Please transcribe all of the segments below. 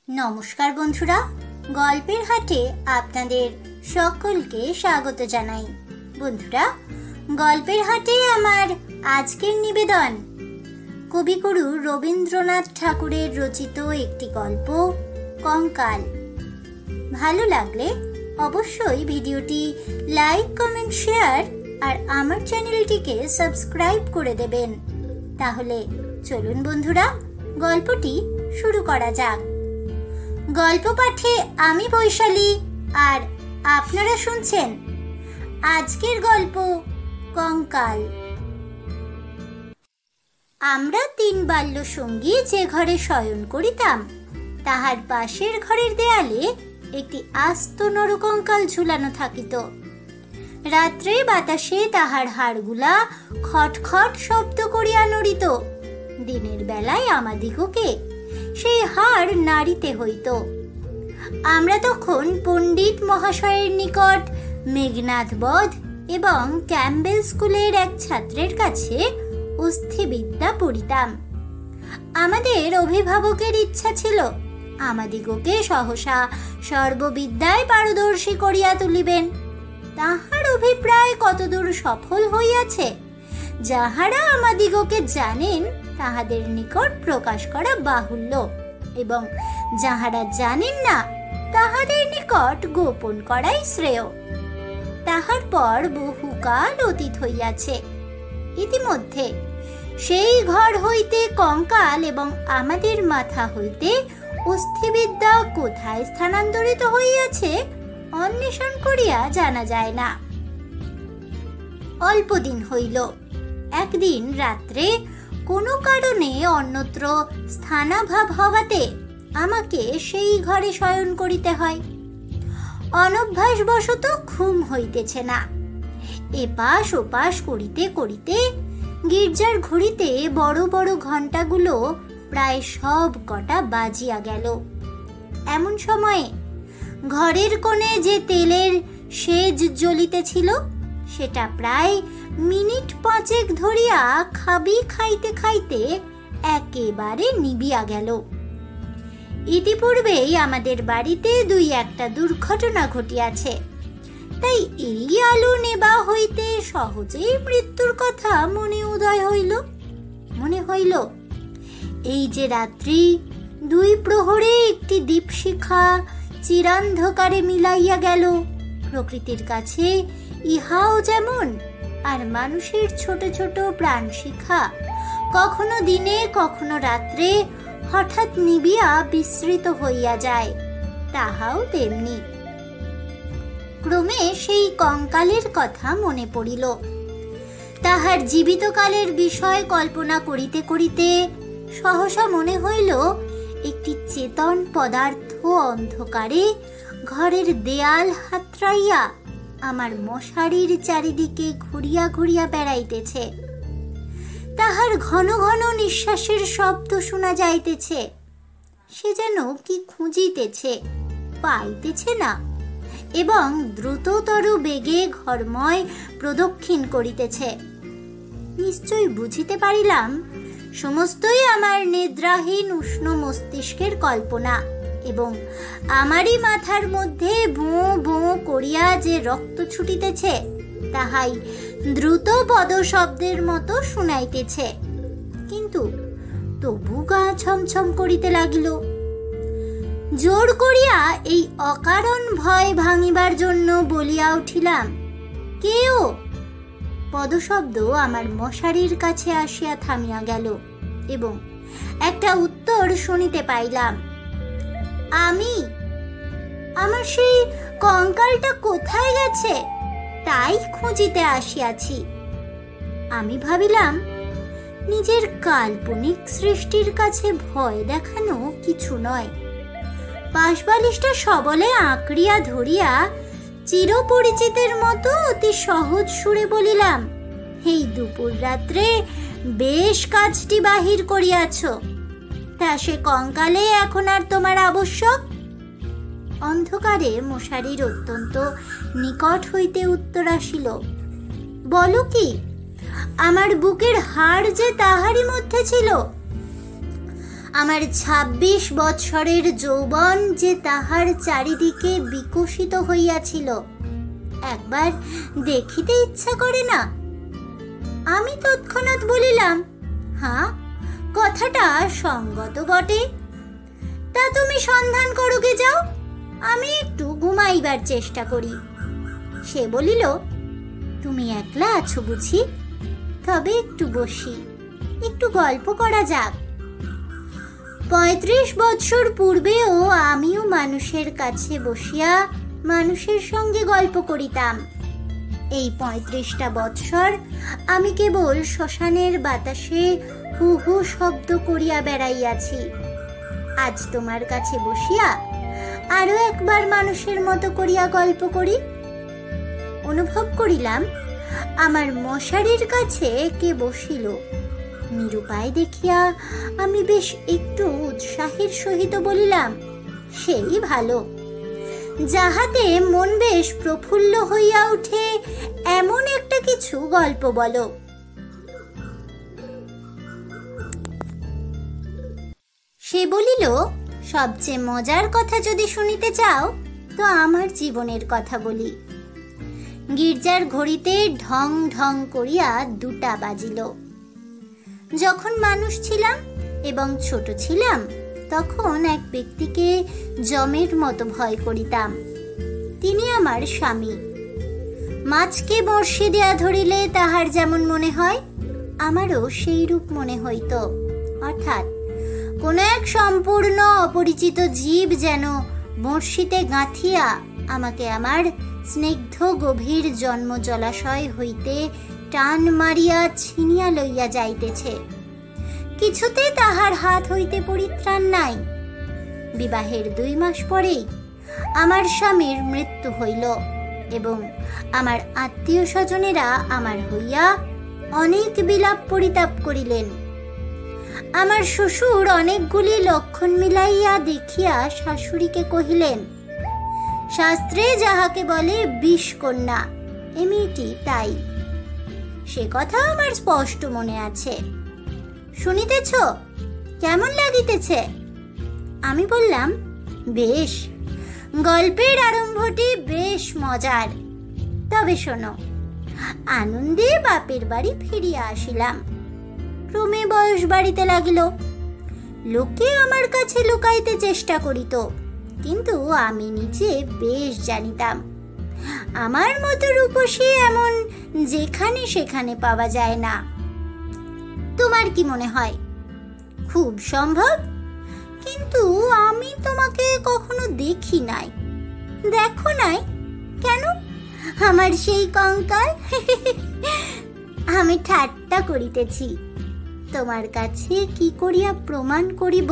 নমস্কার বন্ধুরা, গল্পের হাটে আপনাদের সকলকে স্বাগত জানাই। বন্ধুরা, গল্পের হাটে আমার আজকের নিবেদন কবিগুরু রবীন্দ্রনাথ ঠাকুরের রচিত একটি গল্প, কঙ্কাল। ভালো লাগলে অবশ্যই ভিডিওটি লাইক, কমেন্ট, শেয়ার আর আমার চ্যানেলটিকে সাবস্ক্রাইব করে দেবেন। তাহলে চলুন বন্ধুরা, গল্পটি শুরু করা যাক। গল্প পাঠে আমি বৈশালী, আর আপনারা শুনছেন আজকের গল্প কঙ্কাল। আমরা 3 বাল্য সঙ্গী যে ঘরে শয়ন করিতাম, তাহার পাশের ঘরের দেয়ালে একটি আস্ত নরকঙ্কাল ঝুলানো থাকিত। রাত্রে বাতাসে তাহার হাড়গুলা খটখট শব্দ করিয়া নড়িত। দিনের বেলায় আমাদিগকে সেই হাড় নাড়িতে হইত। আমরা তখন পণ্ডিত মহাশয়ের নিকট মেঘনাদ বধ এবং ক্যাম্বেল স্কুলের এক ছাত্রের কাছে অস্থিবিদ্যা পড়িতাম। আমাদের অভিভাবকের ইচ্ছা ছিল আমাদিগকে সহসা সর্ববিদ্যায় পারদর্শী করিয়া তুলিবেন। তাহার অভিপ্রায় কতদূর সফল হইয়াছে, যাহারা আমাদিগকে জানেন তাহাদের নিকট প্রকাশ করা বাহুল্য, এবং যাহারা জানেন না তাহাদের নিকট গোপন করাই শ্রেয়। তাহার পর বহুকাল অতীত হইয়াছে। ইতিমধ্যে সেই ঘর হইতে কঙ্কাল এবং আমাদের মাথা হইতে অস্থিবিদ্যা কোথায় স্থানান্তরিত হইয়াছে অন্বেষণ করিয়া জানা যায় না। অল্পদিন হইল, একদিন রাত্রে কোনো কারণে অন্যত্র স্থানাভাব হওয়াতে আমাকে সেই ঘরে শয়ন করিতে হয়। অনভ্যাসবশত ঘুম হইতেছে না। এপাশ ওপাশ করিতে করিতে গির্জার ঘড়িতে বড় বড় ঘণ্টাগুলো প্রায় সব কটা বাজিয়া গেল। এমন সময়ে ঘরের কোণে যে তেলের সেজ জ্বলিতেছিল, সেটা প্রায় মিনিট 5 ধরিয়া খাবি খাইতে খাইতে একেবারে নিবিয়া গেল। ইতিপূর্বেই আমাদের বাড়িতে 2-1টা দুর্ঘটনা ঘটিয়াছে, তাই এই আলো নেবা হইতে সহজেই মৃত্যুর কথা মনে হইল। এই যে রাত্রি 2 প্রহরে একটি দীপশিখা চিরান্ধকারে মিলাইয়া গেল, প্রকৃতির কাছে ইহাও যেমন, আর মানুষের ছোট ছোট প্রাণ শিখা কখনো দিনে কখনো রাত্রে হঠাৎ নিবিয়া বিস্মৃত হইয়া যায়, তাহাও তেমনি। ক্রমে সেই কঙ্কালের কথা মনে পড়িল। তাহার জীবিতকালের বিষয় কল্পনা করিতে করিতে সহসা মনে হইল একটি চেতন পদার্থ অন্ধকারে ঘরের দেয়াল হাতড়াইয়া আমার মশারির চারিদিকে ঘুরিয়া ঘুরিয়া বেড়াইতেছে। তাহার ঘন ঘন নিঃশ্বাসের শব্দ শোনা যাইতেছে। সে যেন কি খুঁজিতেছে, পাইতেছে না, এবং দ্রুততর বেগে ঘরময় প্রদক্ষিণ করিতেছে। নিশ্চয় বুঝিতে পারিলাম সমস্তই আমার নিদ্রাহীন উষ্ণ মস্তিষ্কের কল্পনা, এবং আমারই মাথার মধ্যে বোঁ বোঁ করিয়া যে রক্ত ছুটিতেছে, তাহাই দ্রুত পদশব্দের মতো শুনাইতেছে। কিন্তু তবু গা ছমছম করিতে লাগিল। জোর করিয়া এই অকারণ ভয় ভাঙিবার জন্য বলিয়া উঠিলাম, কেউ? পদশব্দ আমার মশারির কাছে আসিয়া থামিয়া গেল, এবং একটা উত্তর শুনিতে পাইলাম, আমি। আমার সেই কঙ্কালটা কোথায় গেছে তাই খুঁজিতে আসিয়াছি। আমি ভাবিলাম, নিজের কাল্পনিক সৃষ্টির কাছে ভয় দেখানো কিছু নয়। পাশবালিশটা সবলে আঁকড়িয়া ধরিয়া চিরপরিচিতের মতো অতি সহজ সুরে বলিলাম, এই দুপুর রাত্রে বেশ কাজটি বাহির করিয়াছ, তা সে কঙ্কালে এখন আর তোমার আবশ্যক? অন্ধকারে মশারির অত্যন্ত নিকট হইতে উত্তর আসিল, বলো কি? আমার বুকের হাড় যে তাহারই মধ্যে ছিল। আমার ২৬ বৎসরের যৌবন যে তাহার চারিদিকে বিকশিত হইয়াছিল, একবার দেখিতে ইচ্ছা করে না? আমি তৎক্ষণাৎ বলিলাম, হ্যাঁ, কথাটা সঙ্গত বটে। তা তুমি সন্ধান করোগে যাও, আমি একটু ঘুমাইবার চেষ্টা করি। সে বলিল, তুমি একলা আছো বুঝি? তবে একটু বসি, একটু গল্প করা যাক। ৩৫ বৎসর পূর্বেও আমিও মানুষের কাছে বসিয়া মানুষের সঙ্গে গল্প করিতাম। এই ৩৫টা বৎসর আমি কেবল শ্মশানের বাতাসে হু হু শব্দ করিয়া বেড়াইয়াছি। আজ তোমার কাছে বসিয়া আরো একবার মানুষের মতো করিয়া গল্প করি। অনুভব করিলাম আমার মশারির কাছে কে বসিল। নিরুপায় দেখিয়া আমি বেশ একটু উৎসাহের সহিত বলিলাম, সেই ভালো, যাহাতে মন বেশ প্রফুল্ল হইয়া উঠে এমন একটা কিছু গল্প বলো। সে বলিল, সবচেয়ে মজার কথা যদি শুনিতে চাও তো আমার জীবনের কথা বলি। গির্জার ঘড়িতে ঢং ঢং করিয়া 2টা বাজিল। যখন মানুষ ছিলাম এবং ছোট ছিলাম, তখন এক ব্যক্তিকে যমের মতো ভয় করিতাম। তিনি আমার স্বামী। মাছকে বর্ষে দেয়া ধরিলে তাহার যেমন মনে হয়, আমারও সেই রূপ মনে হইত। অর্থাৎ কোন এক সম্পূর্ণ অপরিচিত জীব যেন বর্ষিতে গাঁথিয়া আমাকে আমার স্নিগ্ধ গভীর জন্ম জলাশয় হইতে টান মারিয়া ছিনিয়া লইয়া যাইতেছে। কিছুতে তাহার হাত হইতে পরিত্রাণ নাই। বিবাহের 2 মাস পরেই আমার স্বামীর মৃত্যু হইল এবং আমার আত্মীয় স্বজনেরা আমার হইয়া অনেক বিলাপ পরিতাপ করিলেন। আমার শ্বশুর অনেকগুলি লক্ষণ মিলাইয়া দেখিয়া শাশুড়িকে কহিলেন, শাস্ত্রে যাহাকে বলে বিষকন্যা, এ মেয়েটি তাই। সে কথা আমার স্পষ্ট মনে আছে। শুনিতেছ? কেমন লাগিতেছে? আমি বললাম, বেশ, গল্পের আরম্ভটি বেশ মজার। তবে শোনো। আনন্দে বাপের বাড়ি ফিরিয়া আসিলাম। ক্রমে বয়স বাড়িতে লাগিল। লোকে আমার কাছে লুকাইতে চেষ্টা করিত, কিন্তু আমি নিজে বেশ জানিতাম আমার মতো রূপসী এমন যেখানে সেখানে পাওয়া যায় না। তোমার কি মনে হয়? খুব সম্ভব, কিন্তু আমি তোমাকে কখনো দেখি নাই। দেখো নাই কেন? আমার সেই কঙ্কাল। আমি ঠাট্টা করিতেছি। তোমার কাছে কি করিয়া প্রমাণ করিব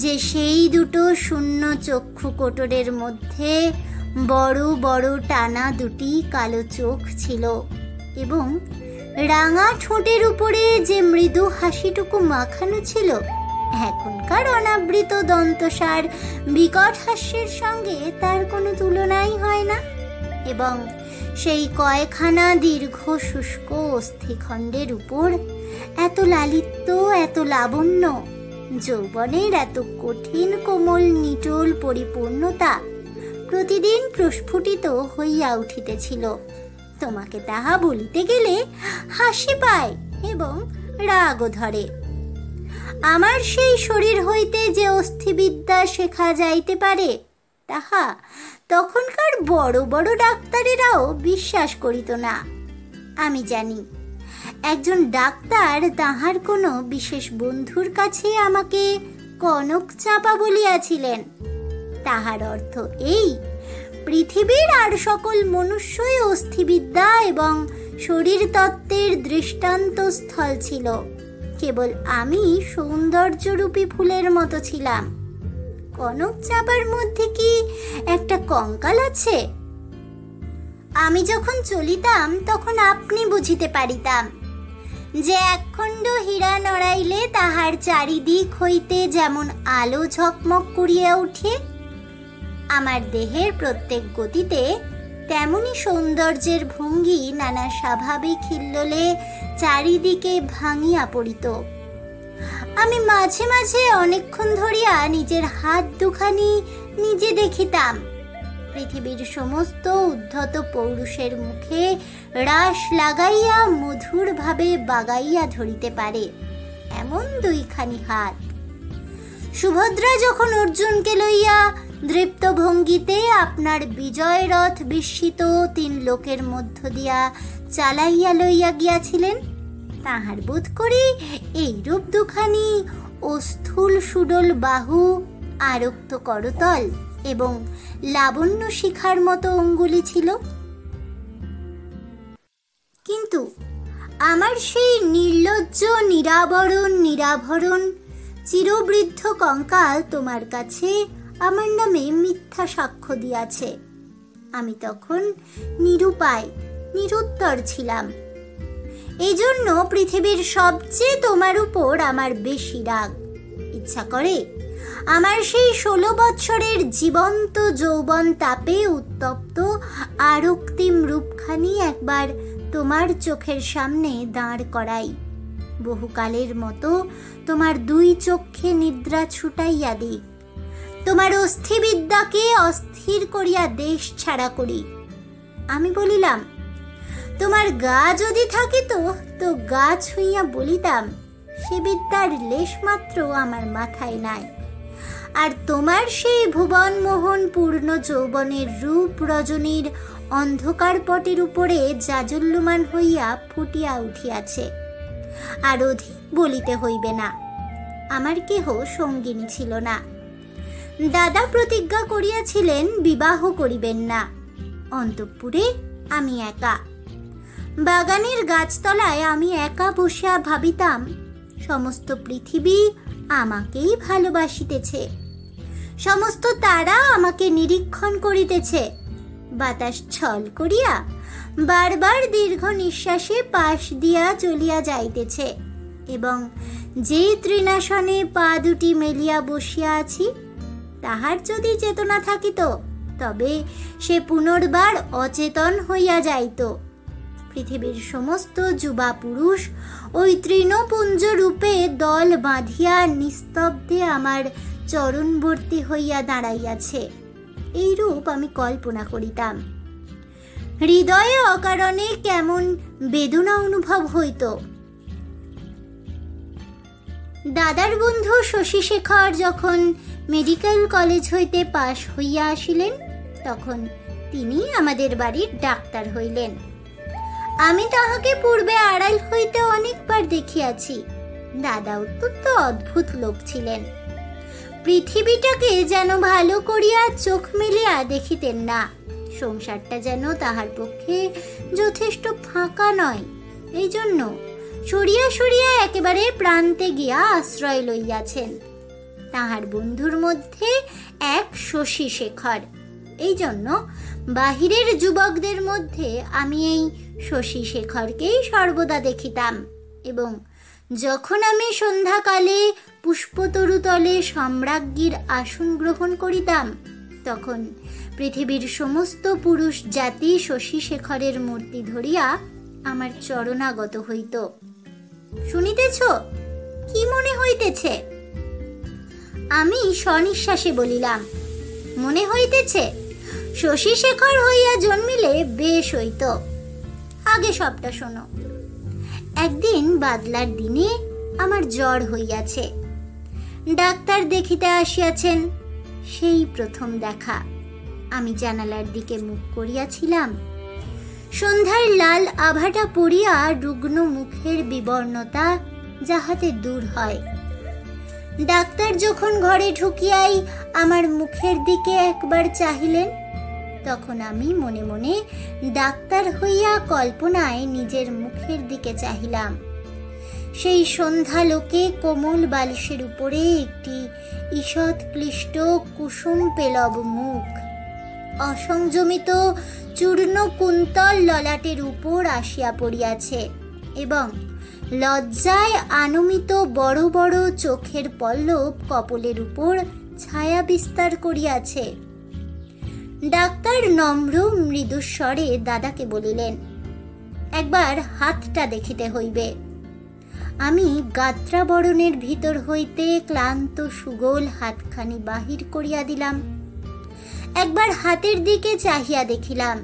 যে সেই 2টো শূন্য চক্ষু কোটরের মধ্যে বড় বড় টানা 2টি কালো চোখ ছিল এবং রাঙা ঠোঁটের উপরে যে মৃদু হাসিটুকু মাখানো ছিল, এখনকার অনাবৃত দন্তসার বিকট হাস্যের সঙ্গে তার কোনো তুলনাই হয় না। এবং সেই কয়খানা দীর্ঘ শুষ্ক অস্থিখণ্ডের উপর এত লালিত্য, এত লাবণ্য, যৌবনের এত কঠিন কোমল নিটোল পরিপূর্ণতা প্রতিদিন প্রস্ফুটিত হইয়া উঠিতেছিল। তোমাকে তাহা বলিতে গেলে হাসি পায় এবং রাগও ধরে। আমার সেই শরীর হইতে যে অস্থিবিদ্যা শেখা যাইতে পারে, তাহা তখনকার বড় বড় ডাক্তারেরাও বিশ্বাস করিত না। আমি জানি একজন ডাক্তার তাহার কোনো বিশেষ বন্ধুর কাছে আমাকে কনক চাপা বলিয়াছিলেন। তাহার অর্থ এই, পৃথিবীর আর সকল মনুষ্যই অস্থিবিদ্যা এবং শরীর তত্ত্বের দৃষ্টান্ত স্থল ছিল। কেবল আমি সৌন্দর্যরূপী ফুলের মতো ছিলাম। কনক চাপার মধ্যে কি একটা কঙ্কাল আছে? আমি যখন চলিতাম তখন আপনি বুঝিতে পারিতাম যে একখণ্ড হীরা নড়াইলে তাহার চারিদিক হইতে যেমন আলো ঝকমক করিয়া উঠে, আমার দেহের প্রত্যেক গতিতে তেমনি সৌন্দর্যের ভঙ্গি নানা স্বাভাবিক হিল্লোলে চারিদিকে ভাঙিয়া পড়িত। আমি মাঝে মাঝে অনেকক্ষণ ধরিয়া নিজের হাত দুখানি নিজে দেখিতাম। পৃথিবীর সমস্ত উদ্ধত পৌরুষের মুখে রাস লাগাইয়া মধুর ভাবে বাগাইয়া ধরিতে পারে এমন দুইখানি হাত। সুভদ্রা যখন অর্জুনকে লইয়া দৃপ্ত ভঙ্গিতে আপনার বিজয় রথ বিস্মিত 3 লোকের মধ্য দিয়া চালাইয়া লইয়া গিয়াছিলেন, তাহার বোধ করি এইরূপ দুখানি ও স্থূল সুডল বাহু, আরক্ত করতল এবং লাবণ্য শিখার মতো অঙ্গুলি ছিল। কিন্তু আমার সেই নির্লজ্জ নিরাভরণ চিরবৃদ্ধ কঙ্কাল তোমার কাছে আমার নামে মিথ্যা সাক্ষ্য দিয়াছে। আমি তখন নিরুপায় নিরুত্তর ছিলাম। এই জন্য পৃথিবীর সবচেয়ে তোমার উপর আমার বেশি রাগ। ইচ্ছা করে আমার সেই 16 বৎসরের জীবন্ত যৌবন তাপে উত্তপ্ত আরক্তিম রূপখানি একবার তোমার চোখের সামনে দাঁড় করাই, বহুকালের মতো তোমার 2 চক্ষে নিদ্রা ছুটাইয়া দিই, তোমার অস্থিবিদ্যাকে অস্থির করিয়া দেশ ছাড়া করি। আমি বলিলাম, তোমার গা যদি থাকিত তো গা ছুঁইয়া বলিতাম, সে বিদ্যার লেশ মাত্র আমার মাথায় নাই। আর তোমার সেই ভুবন মোহন পূর্ণ যৌবনের রূপ রজনীর অন্ধকার পটের উপরে জাজল্যমান হইয়া ফুটিয়া উঠিয়াছে। আর অধিক বলিতে হইবে না, আমার কেহ সঙ্গিনী ছিল না। দাদা প্রতিজ্ঞা করিয়াছিলেন বিবাহ করিবেন না। অন্তঃপুরে আমি একা, বাগানের গাছতলায় আমি একা বসিয়া ভাবিতাম, সমস্ত পৃথিবী আমাকেই ভালোবাসিতেছে, সমস্ত তারা আমাকে নিরীক্ষণ করিতেছে। বাতাস ছল করিয়া বারবার দীর্ঘ নিঃশ্বাসে পাশ দিয়া চলিয়া যাইতেছে, এবং যে তৃণাসনে পা দুটি মেলিয়া বসিয়া আছি, তাহার যদি চেতনা থাকিত তবে সে পুনর্বার অচেতন হইয়া যাইত। পৃথিবীর সমস্ত যুবা পুরুষ ওই তৃণপুঞ্জ রূপে দল বাঁধিয়া নিস্তব্ধে আমার চরণবর্তী হইয়া দাঁড়াইয়াছে, এই রূপ আমি কল্পনা করিতাম। হৃদয়ে অকারণে কেমন বেদনা অনুভব হইত। দাদার বন্ধু শশীশেখর যখন মেডিকেল কলেজ হইতে পাশ হইয়া আসিলেন, তখন তিনি আমাদের বাড়ির ডাক্তার হইলেন। আমি তাহাকে পূর্বে আড়াল হইতে অনেকবার দেখিয়াছি। দাদা অত্যন্ত অদ্ভুত লোক ছিলেন। পৃথিবীটাকে যেন ভালো করিয়া চোখ মেলিয়া দেখিতেন না। সংসারটা যেন তাহার পক্ষে যথেষ্ট ফাঁকা নয়, এই জন্য সরিয়া সরিয়া একেবারে প্রান্তে গিয়া আশ্রয় লইয়াছেন। তাহার বন্ধুর মধ্যে এক শশীশেখর। এই জন্য বাহিরের যুবকদের মধ্যে আমি এই শশীশেখরকেই সর্বদা দেখিতাম, এবং যখন আমি সন্ধ্যাকালে পুষ্পতরুতলে সম্রাজ্ঞীর আসন গ্রহণ করিতাম, তখন পৃথিবীর সমস্ত পুরুষ জাতি শশীশেখরের মূর্তি ধরিয়া আমার চরণাগত হইত। শুনিতেছ, কি মনে হইতেছে? আমি স্বনিঃশ্বাসে বলিলাম, মনে হইতেছে শশীশেখর হইয়া জন্মিলে বেশ হইত। আগে সবটা শোনো। একদিন বাদলার দিনে আমার জ্বর হইয়াছে। ডাক্তার দেখিতে আসিয়াছেন। সেই প্রথম দেখা। আমি জানালার দিকে মুখ করিয়াছিলাম। সন্ধ্যার লাল আভাটা পড়িয়া রুগ্ন মুখের বিবর্ণতা যাহাতে দূর হয়। ডাক্তার যখন ঘরে ঢুকিয়াই আমার মুখের দিকে একবার চাহিলেন, তখন আমি মনে মনে ডাক্তার হইয়া কল্পনায় নিজের মুখের দিকে চাহিলাম। সেই সন্ধ্যালোকে কোমল বালিশের উপরে একটি ঈষৎ ক্লিষ্ট কুসুম পেলব মুখ অসংযমিত চূর্ণ কুন্তল ললাটের উপর আসিয়া পড়িয়াছে, এবং লজ্জায় আনমিত বড় বড় চোখের পল্লব কপলের উপর ছায়া বিস্তার করিয়াছে। ডাক্তার নম্র মৃদুস্বরে দাদাকে বলিলেন, একবার হাতটা দেখিতে হইবে। আমি গাত্রাবরণের ভিতর হইতে ক্লান্ত সুগোল হাতখানি বাহির করিয়া দিলাম। একবার হাতের দিকে চাহিয়া দেখিলাম।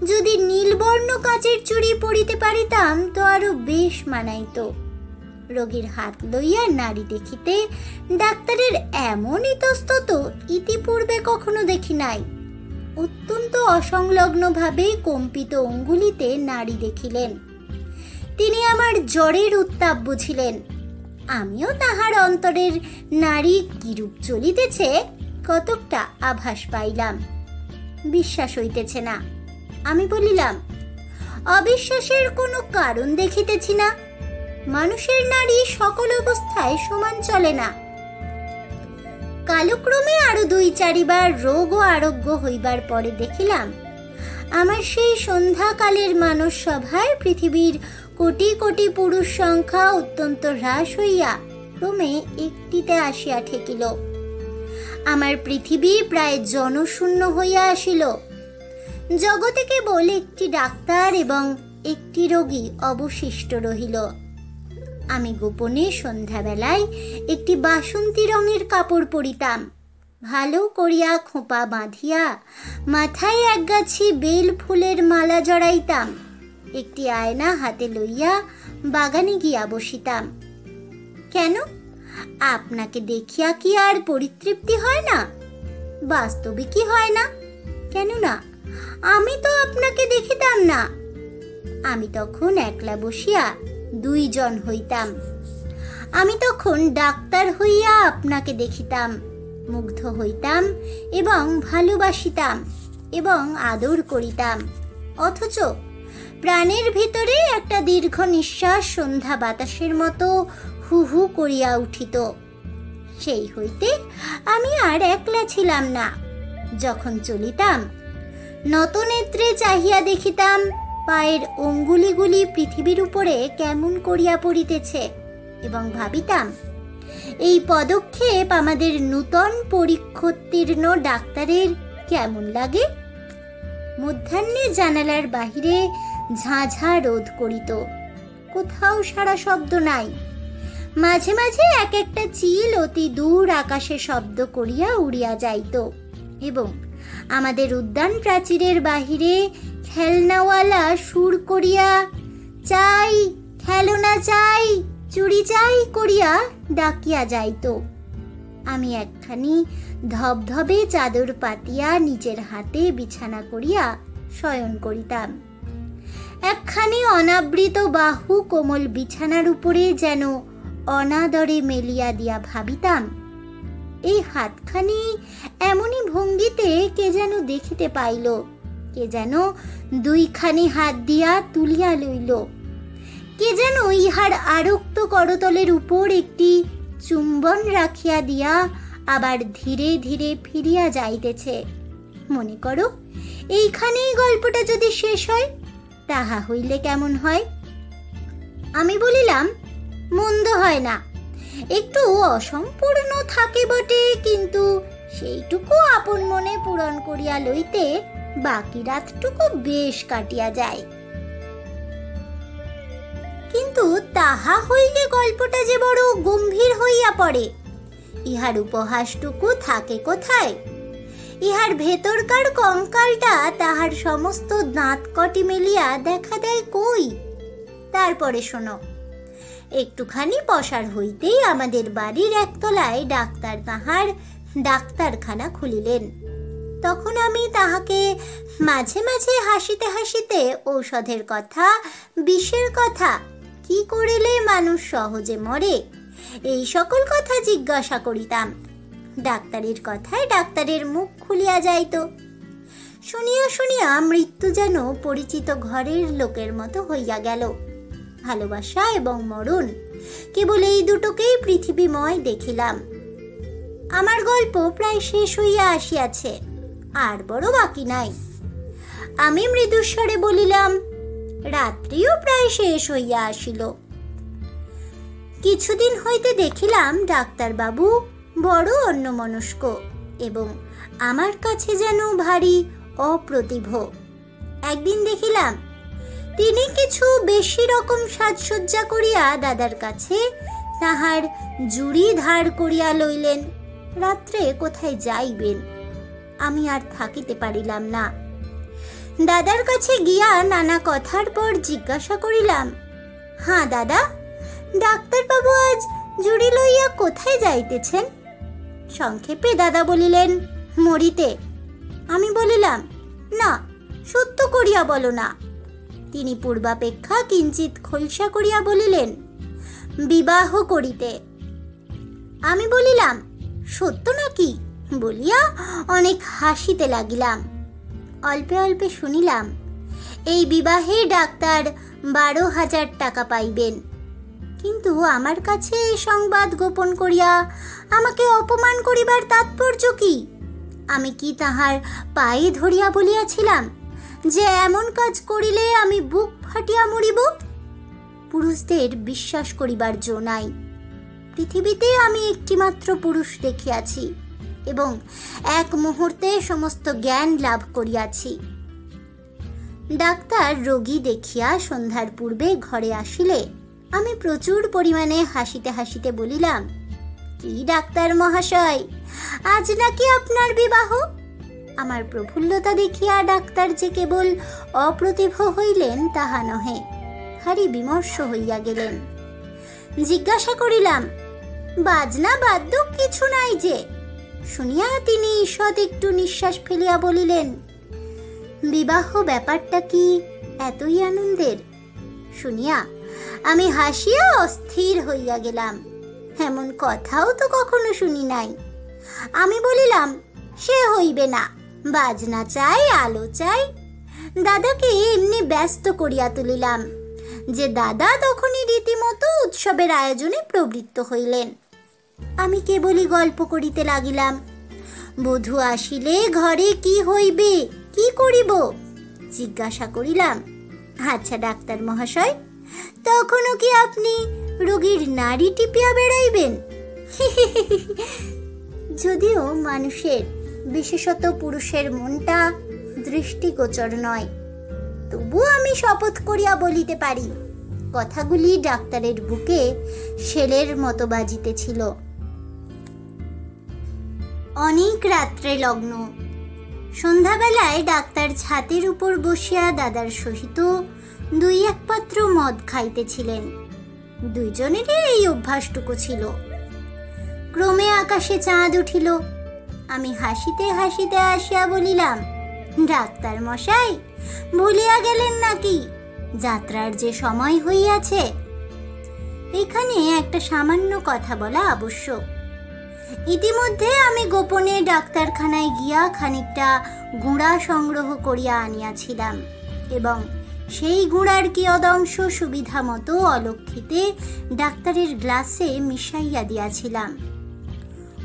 যদি নীলবর্ণ কাচের চুড়ি পরিতে পারিতাম তো আরো বেশ মানাইত। রোগীর হাত লইয়া নাড়ি দেখিতে ডাক্তারের এমন ইতস্তত ইতিপূর্বে কখনো দেখি নাই। অত্যন্ত অসংলগ্নভাবে কম্পিত অঙ্গুলিতে নাড়ি দেখিলেন। তিনি আমার জ্বরের উত্তাপ বুঝিলেন। আমিও তাহার অন্তরের নাড়ি কিরূপ চলিতেছে কতকটা আভাস পাইলাম। বিশ্বাস হইতেছে না। আমি বলিলাম, অবিশ্বাসের কোনো কারণ দেখিতেছি না। মানুষের নাড়ি সকল অবস্থায় সমান চলে না। কালক্রমে আরো 2-4 বার রোগ ও আরোগ্য হইবার পরে দেখিলাম আমার সেই সন্ধ্যাকালের মানস সভায় পৃথিবীর কোটি কোটি পুরুষ সংখ্যা অত্যন্ত হ্রাস হইয়া ক্রমে একটিতে আসিয়া ঠেকিল। আমার পৃথিবী প্রায় জনশূন্য হইয়া আসিল। জগতে কেবল একটি ডাক্তার এবং একটি রোগী অবশিষ্ট রহিল। আমি গোপনে সন্ধ্যাবেলায় একটি বাসন্তী রঙের কাপড় পরিতাম। ভালো করিয়া খোঁপা বাঁধিয়া মাথায় একগাছি বেল ফুলের মালা জড়াইতাম। একটি আয়না হাতে লইয়া বাগানে গিয়া বসিতাম। কেন? আপনাকে দেখিয়া কি আর পরিতৃপ্তি হয় না? বাস্তবিকই হয় না। কেন না? আমি তো আপনাকে দেখিতাম না। আমি তখন একলা বসিয়া 2 জন হইতাম। আমি তখন ডাক্তার হইয়া আপনাকে দেখিতাম, মুগ্ধ হইতাম এবং ভালোবাসিতাম এবং আদর করিতাম। অথচ প্রাণের ভিতরে একটা দীর্ঘ নিঃশ্বাস সন্ধ্যা বাতাসের মতো হু হু করিয়া উঠিত। সেই হইতে আমি আর একলা ছিলাম না। যখন চলিতাম নত নেত্রে চাহিয়া দেখিতাম পায়ের অঙ্গুলিগুলি পৃথিবীর উপরে কেমন করিয়া পড়িতেছে এবং ভাবিতাম এই পদক্ষেপ আমাদের নূতন পরীক্ষোত্তীর্ণ ডাক্তারের কেমন লাগে। মধ্যাহ্নে জানালার বাহিরে ঝাঁঝা রোদ করিত। কোথাও সারা শব্দ নাই। মাঝে মাঝে এক একটা চিল অতি দূর আকাশে শব্দ করিয়া উড়িয়া যাইত এবং আমাদের উদ্যান প্রাচীরের বাহিরে খেলনাওয়ালা সুর করিয়া চাই, খেলনা চাই, চুড়ি চাই করিয়া ডাকিয়া যাইত। আমি একখানি ধবধবে চাদর পাতিয়া নিজের হাতে বিছানা করিয়া শয়ন করিতাম। একখানি অনাবৃত বাহু কোমল বিছানার উপরে যেন অনাদরে মেলিয়া দিয়া ভাবিতাম, এই হাতখানি এমনই ভঙ্গিতে কে যেন দেখিতে পাইল, কে যেন 2খানি হাত দিয়া তুলিয়া লইল, কে যেন ইহার আরক্ত করতলের উপর একটি চুম্বন রাখিয়া দিয়া আবার ধীরে ধীরে ফিরিয়া যাইতেছে। মনে করো এইখানেই গল্পটা যদি শেষ হয় তাহা হইলে কেমন হয়? আমি বলিলাম, মন্দ হয় না, একটু অসম্পূর্ণ থাকে বটে, কিন্তু সেইটুকু আপন মনে পূরণ করিয়া লইতে বাকি রাতটুকু বেশ কাটিয়া যায়। কিন্তু তাহা হইলে গল্পটা যে বড় গম্ভীর হইয়া পড়ে। ইহার উপহাসটুকু থাকে কোথায়? ইহার ভেতরকার কঙ্কালটা তাহার সমস্ত দাঁত কটি মেলিয়া দেখা দেয় কই? তারপরে শোনো, একটুখানি পসার হইতেই আমাদের বাড়ির একতলায় ডাক্তার তাহার ডাক্তারখানা খুলিলেন। তখন আমি তাহাকে মাঝে মাঝে হাসিতে হাসিতে ঔষধের কথা, বিষের কথা, কি করিলে মানুষ সহজে মরে, এই সকল কথা জিজ্ঞাসা করিতাম। ডাক্তারের কথায় ডাক্তারের মুখ খুলিয়া যাইত। শুনিয়া শুনিয়া মৃত্যু যেন পরিচিত ঘরের লোকের মতো হইয়া গেল। ভালোবাসা এবং মরণ কেবল এই দুটোকেই পৃথিবীময় দেখিলাম। আমার গল্প প্রায় শেষ হইয়া আসিয়াছে, আর বড় বাকি নাই। আমি মৃদুস্বরে বলিলাম, রাত্রিও প্রায় শেষ হইয়া আসিল। কিছুদিন হইতে দেখিলাম ডাক্তারবাবু বড় অন্যমনস্ক এবং আমার কাছে যেন ভারী অপ্রতিভ। একদিন দেখিলাম তিনি কিছু বেশি রকম সাজসজ্জা করিয়া দাদার কাছে তাহার জুড়ি ধার করিয়া লইলেন। রাত্রে কোথায় যাইবেন? আমি আর থাকিতে পারিলাম না। দাদার কাছে গিয়া নানা কথার পর জিজ্ঞাসা করিলাম, হ্যাঁ দাদা, ডাক্তারবাবু আজ জুড়ি লইয়া কোথায় যাইতেছেন? সংক্ষেপে দাদা বলিলেন, মরিতে। আমি বলিলাম, না, সত্য করিয়া বলো না। তিনি পূর্বাপেক্ষা কিঞ্চিত খোলসা করিয়া বলিলেন, বিবাহ করিতে। আমি বলিলাম, সত্য নাকি বলিয়া অনেক হাসিতে লাগিলাম। অল্পে অল্পে শুনিলাম, এই বিবাহে ডাক্তার 12,000 টাকা পাইবেন। কিন্তু আমার কাছে এই সংবাদ গোপন করিয়া আমাকে অপমান করিবার তাৎপর্য কি? আমি কি তাহার পায়ে ধরিয়া বলিয়াছিলাম যে এমন কাজ করিলে আমি বুক ফাটিয়া মরিব? পুরুষদের বিশ্বাস করিবার জো নাই। পৃথিবীতে আমি একটিমাত্র পুরুষ দেখিয়াছি এবং এক মুহূর্তে সমস্ত জ্ঞান লাভ করিয়াছি। ডাক্তার রোগী দেখিয়া সন্ধ্যার পূর্বে ঘরে আসিলে আমি প্রচুর পরিমাণে হাসিতে হাসিতে বলিলাম, কি ডাক্তার মহাশয়, আজ নাকি আপনার বিবাহ? আমার প্রফুল্লতা দেখিয়া ডাক্তার যে কেবল অপ্রতিভ হইলেন তাহা নহে, ভারী বিমর্ষ হইয়া গেলেন। জিজ্ঞাসা করিলাম, বাজনা বাদ্য কিছু নাই যে? শুনিয়া তিনি ঈষৎ একটু নিঃশ্বাস ফেলিয়া বলিলেন, বিবাহ ব্যাপারটা কি এতই আনন্দের? শুনিয়া আমি হাসিয়া অস্থির হইয়া গেলাম। এমন কথাও তো কখনো শুনি নাই। আমি বলিলাম, সে হইবে না, বাজনা চাই, আলো চাই। দাদাকে এমনি ব্যস্ত করিয়া তুলিলাম যে দাদা তখনই রীতিমতো উৎসবের আয়োজনে প্রবৃত্ত হইলেন। আমি কেবলই গল্প করিতে লাগিলাম, বধূ আসিলে ঘরে কি হইবে, কি করিব? জিজ্ঞাসা করিলাম, আচ্ছা ডাক্তার মহাশয়, তখনও কি আপনি রোগীর নাড়ি টিপিয়া বেড়াইবেন? যদিও মানুষের, বিশেষত পুরুষের মনটা দৃষ্টিগোচর নয়, তবু আমি শপথ করিয়া বলিতে পারি, কথাগুলি ডাক্তারের বুকে শেলের মতো বাজিতেছিল। অনেক রাত্রে লগ্ন। সন্ধ্যাবেলায় ডাক্তার ছাতের উপর বসিয়া দাদার সহিত 2-1 পাত্র মদ খাইতেছিলেন। দুইজনেরই এই অভ্যাসটুকু ছিল। ক্রমে আকাশে চাঁদ উঠিল। আমি হাসিতে হাসিতে আসিয়া বলিলাম, ডাক্তার মশাই, ভুলিয়া গেলেন নাকি? যাত্রার যে সময় হইয়াছে। এখানে একটা সামান্য কথা বলা আবশ্যক। ইতিমধ্যে আমি গোপনে ডাক্তারখানায় গিয়া খানিকটা গুঁড়া সংগ্রহ করিয়া আনিয়াছিলাম এবং সেই গুঁড়ার কিয়দংশ সুবিধা মতো অলক্ষিতে ডাক্তারের গ্লাসে মিশাইয়া দিয়াছিলাম।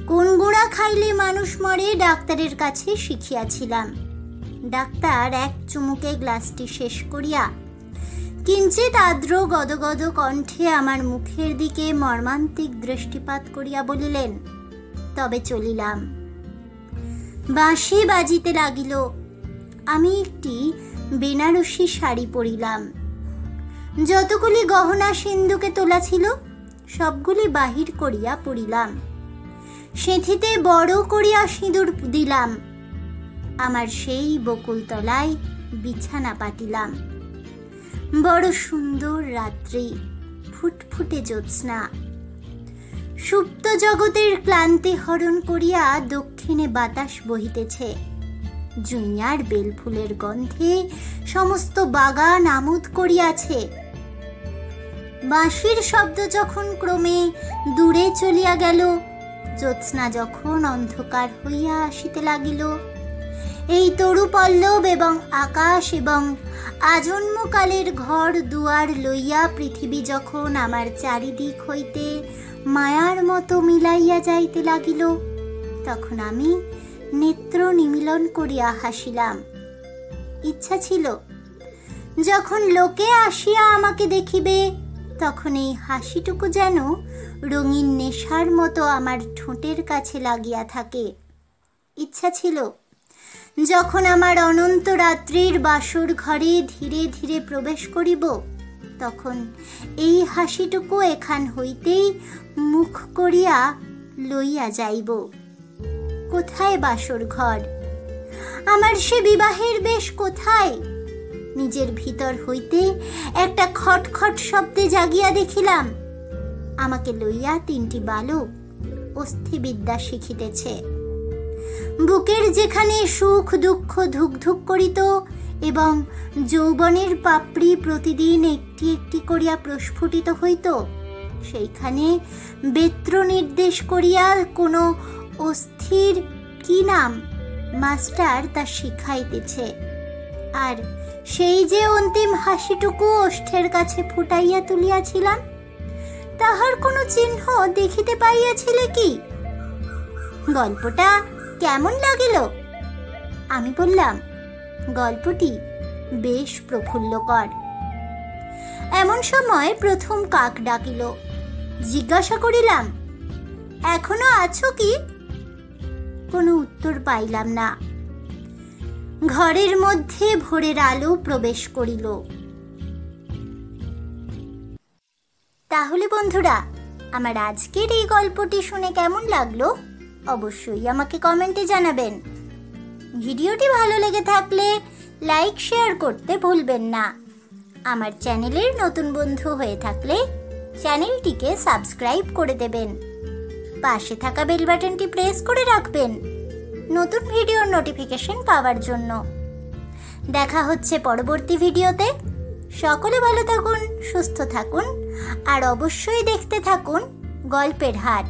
কোন গুঁড়া খাইলে মানুষ মরে ডাক্তারের কাছে শিখিয়াছিলাম। ডাক্তার এক চুমুকে গ্লাসটি শেষ করিয়া কিঞ্চিত আর্দ্র গদগদ কণ্ঠে আমার মুখের দিকে মর্মান্তিক দৃষ্টিপাত করিয়া বলিলেন, তবে চলিলাম। বাঁশি বাজিতে লাগিল। আমি একটি বেনারসি শাড়ি পরিলাম। যতগুলি গহনা সিন্ধুকে তোলা ছিল সবগুলি বাহির করিয়া পরিলাম। সেথিতে বড় করিয়া সিঁদুর দিলাম। আমার সেই বকুলতলায় বিছানা পাতিলাম। বড় সুন্দর রাত্রি, ফুটফুটে জ্যোৎস্না। সুপ্ত জগতের ক্লান্তি হরণ করিয়া দক্ষিণে বাতাস বহিতেছে। জুঁইয়ার বেলফুলের গন্ধে সমস্ত বাগান আমোদ করিয়াছে। বাঁশির শব্দ যখন ক্রমে দূরে চলিয়া গেল, জ্যোৎস্না যখন অন্ধকার হইয়া আসিতে লাগিল, এই তরু পল্লব এবং আকাশ এবং আজন্মকালের ঘর দুয়ার লইয়া পৃথিবী যখন আমার চারিদিক হইতে মায়ার মতো মিলাইয়া যাইতে লাগিল, তখন আমি নেত্র নিমিলন করিয়া হাসিলাম। ইচ্ছা ছিল যখন লোকে আসিয়া আমাকে দেখিবে তখন এই হাসিটুকু যেন রঙিন নেশার মতো আমার ঠোঁটের কাছে লাগিয়া থাকে। ইচ্ছা ছিল যখন আমার অনন্ত রাত্রির বাসর ঘরে ধীরে ধীরে প্রবেশ করিব, তখন এই হাসিটুকু এখান হইতেই মুখ করিয়া লইয়া যাইব। কোথায় বাসর ঘর? আমার সে বিবাহের বেশ কোথায়? নিজের ভিতর হইতে একটা খটখট শব্দে জাগিয়া দেখিলাম, আমাকে লইয়া 3টি বালক অস্থিবিদ্যা শিখিতেছে। বুকের যেখানে সুখ দুঃখ ধুক ধুক করিত এবং যৌবনের পাপড়ি প্রতিদিন একটি একটি করিয়া প্রস্ফুটিত হইত, সেইখানে বেত্র নির্দেশ করিয়া কোনো অস্থির কি নাম মাস্টার তা শিখাইতেছে। আর সেই যে অন্তিম হাসিটুকু ওষ্ঠের কাছে ফুটাইয়া তুলিয়াছিলাম, তাহার কোনো চিহ্ন দেখিতে পাইয়াছিলে কি? গল্পটা কেমন লাগিল? আমি বললাম, গল্পটি বেশ প্রফুল্লকর। এমন সময় প্রথম কাক ডাকিল। জিজ্ঞাসা করিলাম, এখনো আছো কি? কোনো উত্তর পাইলাম না। ঘরের মধ্যে ভোরের আলো প্রবেশ করিল। তাহলে বন্ধুরা, আমার আজকের এই গল্পটি শুনে কেমন লাগলো অবশ্যই আমাকে কমেন্টে জানাবেন। ভিডিওটি ভালো লেগে থাকলে লাইক শেয়ার করতে ভুলবেন না। আমার চ্যানেলের নতুন বন্ধু হয়ে থাকলে চ্যানেলটিকে সাবস্ক্রাইব করে দেবেন। পাশে থাকা বেল বাটনটি প্রেস করে রাখবেন নতুন ভিডিওর নোটিফিকেশন পাওয়ার জন্য। দেখা হচ্ছে পরবর্তী ভিডিওতে। সকলে ভালো থাকুন, সুস্থ থাকুন আর অবশ্যই দেখতে থাকুন গল্পের হাট।